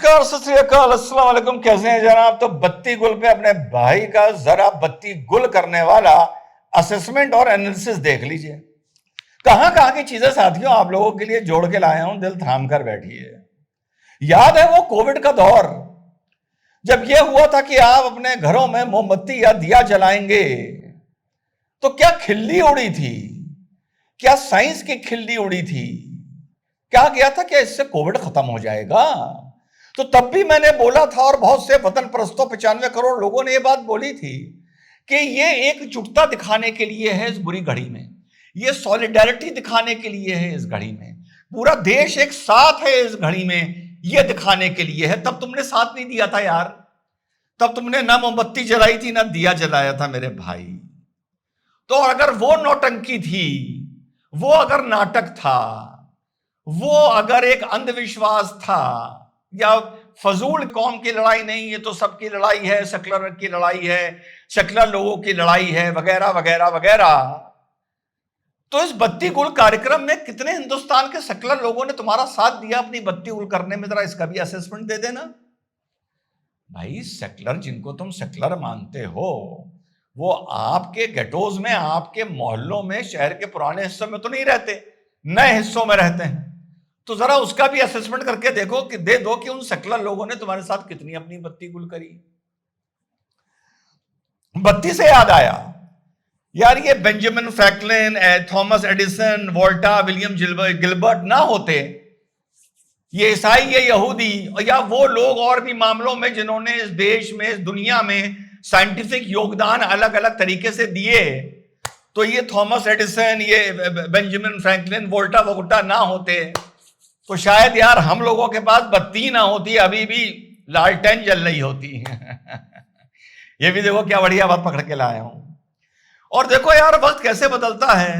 नमस्कार, सत श्री अकाल, अस्सलाम वालेकुम। कैसे हैं जनाब? तो बत्ती गुल पे अपने भाई का जरा बत्ती गुल करने वाला असेसमेंट और एनालिसिस देख लीजिए। कहां कहां की चीजें साथियों आप लोगों के लिए जोड़ के लाया हूं, दिल थाम कर बैठिए। याद है वो कोविड का दौर, जब यह हुआ था कि आप अपने घरों में मोमबत्ती या दिया जलाएंगे, तो क्या खिल्ली उड़ी थी? क्या साइंस की खिल्ली उड़ी थी? क्या किया था? क्या इससे कोविड खत्म हो जाएगा? तो तब भी मैंने बोला था और बहुत से वतन परस्तों 95 करोड़ लोगों ने यह बात बोली थी कि यह एकजुटता दिखाने के लिए है इस बुरी घड़ी में, यह सॉलिडेरिटी दिखाने के लिए है इस घड़ी में, पूरा देश एक साथ है इस घड़ी में, यह दिखाने के लिए है। तब तुमने साथ नहीं दिया था यार, तब तुमने ना मोमबत्ती जलाई थी ना दिया जलाया था मेरे भाई। तो अगर वो नौटंकी थी, वो अगर नाटक था, वो अगर एक अंधविश्वास था, या फजूल कौम की लड़ाई नहीं, ये तो सबकी लड़ाई है, सेकुलर की लड़ाई है, सेकुलर लोगों की लड़ाई है, वगैरह वगैरह वगैरह, तो इस बत्ती गुल कार्यक्रम में कितने हिंदुस्तान के सेकुलर लोगों ने तुम्हारा साथ दिया अपनी बत्ती गुल करने में? जरा इसका भी असेसमेंट दे देना भाई। सेकुलर जिनको तुम सेकुलर मानते हो, वो आपके गेटोज में, आपके मोहल्लों में, शहर के पुराने हिस्सों में तो नहीं रहते, नए हिस्सों में रहते हैं। तो जरा उसका भी असेसमेंट करके देखो कि दे दो कि उन सेकुलर लोगों ने तुम्हारे साथ कितनी अपनी बत्ती गुल करी। बत्ती से याद आया यार, ये Benjamin Franklin, Thomas Edison, Volta, William Gilbert ना होते, ये ईसाई, ये यहूदी, या वो लोग और भी मामलों में जिन्होंने इस देश में, इस दुनिया में साइंटिफिक योगदान अलग अलग तरीके से दिए, तो ये थॉमस एडिसन, ये बेंजामिन फ्रैंकलिन, वोल्टा वोल्टा ना होते, तो शायद यार हम लोगों के पास बत्ती ना होती, अभी भी लालटेन जल रही होती। ये भी देखो क्या बढ़िया बात पकड़ के लाया हूं। और देखो यार वक्त कैसे बदलता है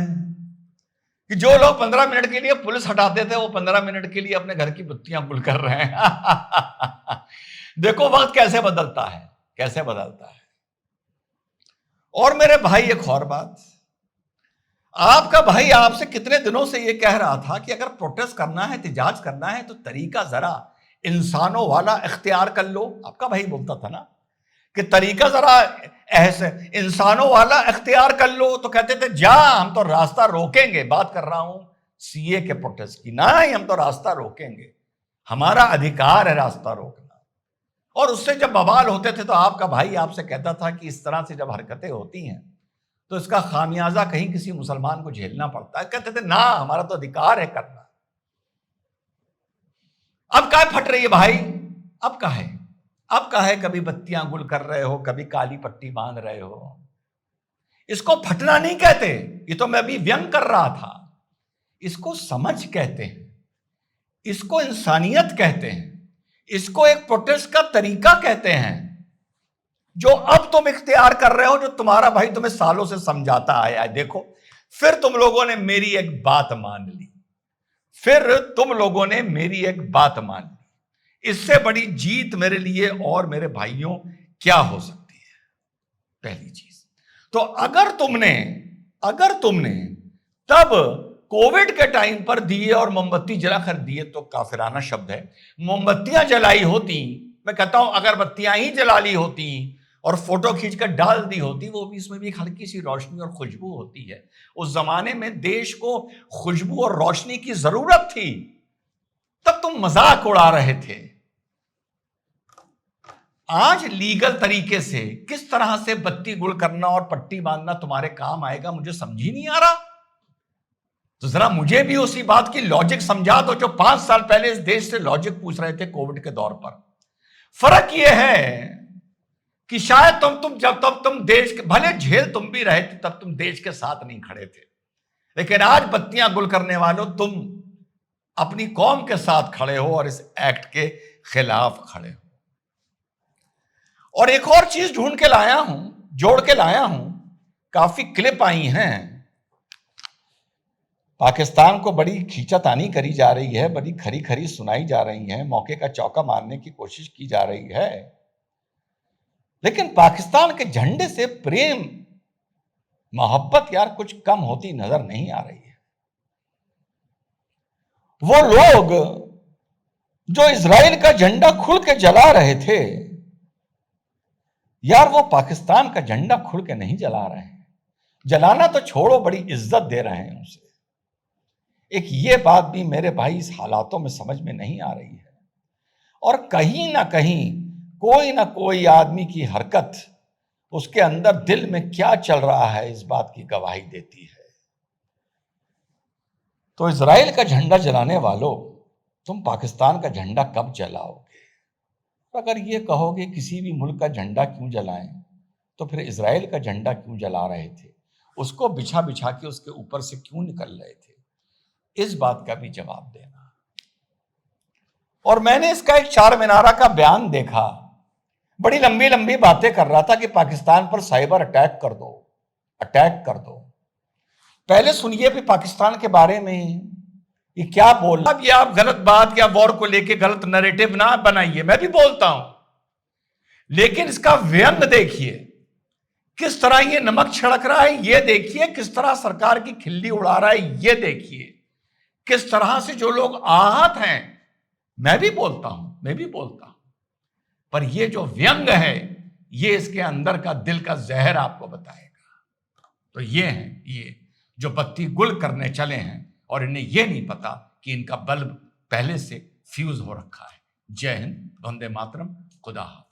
कि जो लोग 15 मिनट के लिए पुलिस हटाते थे, वो 15 मिनट के लिए अपने घर की बत्तियां गुल कर रहे हैं। देखो वक्त कैसे बदलता है, कैसे बदलता है। और मेरे भाई एक और बात, आपका भाई आपसे कितने दिनों से यह कह रहा था कि अगर प्रोटेस्ट करना है, एहतजाज करना है, तो तरीका जरा इंसानों वाला इख्तियार कर लो। आपका भाई बोलता था ना कि तरीका जरा ऐसे इंसानों वाला इख्तियार कर लो, तो कहते थे जा हम तो रास्ता रोकेंगे। बात कर रहा हूं सीए के प्रोटेस्ट की, नहीं हम तो रास्ता रोकेंगे, हमारा अधिकार है रास्ता रोकना। और उससे जब बवाल होते थे तो आपका भाई आपसे कहता था कि इस तरह से जब हरकतें होती हैं तो इसका खामियाजा कहीं किसी मुसलमान को झेलना पड़ता है। कहते थे ना हमारा तो अधिकार है करना। अब काय फट रही है भाई? अब का है, अब का है? कभी बत्तियां गुल कर रहे हो, कभी काली पट्टी बांध रहे हो। इसको फटना नहीं कहते, ये तो मैं अभी व्यंग कर रहा था। इसको समझ कहते हैं, इसको इंसानियत कहते हैं, इसको एक प्रोटेस्ट का तरीका कहते हैं, जो अब तुम इख्तियार कर रहे हो, जो तुम्हारा भाई तुम्हें सालों से समझाता आया है। देखो फिर तुम लोगों ने मेरी एक बात मान ली, फिर तुम लोगों ने मेरी एक बात मान ली। इससे बड़ी जीत मेरे लिए और मेरे भाइयों क्या हो सकती है? पहली चीज तो अगर तुमने तब कोविड के टाइम पर दिए और मोमबत्ती जला कर दिए, तो काफिराना शब्द है, मोमबत्तियां जलाई होती, मैं कहता हूं अगर बत्तियां ही जला ली होती और फोटो खींचकर डाल दी होती, वो भी इसमें भी हल्की सी रोशनी और खुशबू होती है। उस जमाने में देश को खुशबू और रोशनी की जरूरत थी, तब तुम मजाक उड़ा रहे थे। आज लीगल तरीके से किस तरह से बत्ती गुल करना और पट्टी बांधना तुम्हारे काम आएगा, मुझे समझ ही नहीं आ रहा। तो जरा मुझे भी उसी बात की लॉजिक समझा दो जो 5 साल पहले इस देश से लॉजिक पूछ रहे थे कोविड के दौर पर। फर्क यह है कि शायद तब तुम देश के, भले झेल तुम भी रहे थे, तब तुम देश के साथ नहीं खड़े थे, लेकिन आज बत्तियां गुल करने वालों तुम अपनी कौम के साथ खड़े हो और इस एक्ट के खिलाफ खड़े हो। और एक और चीज ढूंढ के लाया हूं, जोड़ के लाया हूं, काफी क्लिप आई हैं। पाकिस्तान को बड़ी खींचातानी करी जा रही है, बड़ी खरी खरी सुनाई जा रही है, मौके का चौका मारने की कोशिश की जा रही है, लेकिन पाकिस्तान के झंडे से प्रेम मोहब्बत यार कुछ कम होती नजर नहीं आ रही है। वो लोग जो इजराइल का झंडा खुल के जला रहे थे, यार वो पाकिस्तान का झंडा खुल के नहीं जला रहे हैं। जलाना तो छोड़ो, बड़ी इज्जत दे रहे हैं उसे। एक ये बात भी मेरे भाई इस हालातों में समझ में नहीं आ रही है। और कहीं ना कहीं कोई ना कोई आदमी की हरकत उसके अंदर दिल में क्या चल रहा है इस बात की गवाही देती है। तो इजराइल का झंडा जलाने वालों, तुम पाकिस्तान का झंडा कब जलाओगे? अगर ये कहोगे किसी भी मुल्क का झंडा क्यों जलाएं, तो फिर इजराइल का झंडा क्यों जला रहे थे? उसको बिछा बिछा के उसके ऊपर से क्यों निकल रहे थे? इस बात का भी जवाब देना। और मैंने इसका एक चार मीनारा का बयान देखा, बड़ी लंबी लंबी बातें कर रहा था कि पाकिस्तान पर साइबर अटैक कर दो, अटैक कर दो। पहले सुनिए भी पाकिस्तान के बारे में ये क्या बोल रहा है। अब ये आप गलत बात या वॉर को लेके गलत नैरेटिव ना बनाइए, मैं भी बोलता हूं, लेकिन इसका व्यंग देखिए, किस तरह ये नमक छिड़क रहा है, ये देखिए, किस तरह सरकार की खिल्ली उड़ा रहा है, ये देखिए, किस तरह से जो लोग आहत हैं। मैं भी बोलता हूं, पर ये जो व्यंग है, ये इसके अंदर का दिल का जहर आपको बताएगा। तो ये हैं ये जो बत्ती गुल करने चले हैं और इन्हें ये नहीं पता कि इनका बल्ब पहले से फ्यूज हो रखा है। जय हिंद, वंदे मातरम, खुदा हाफिज।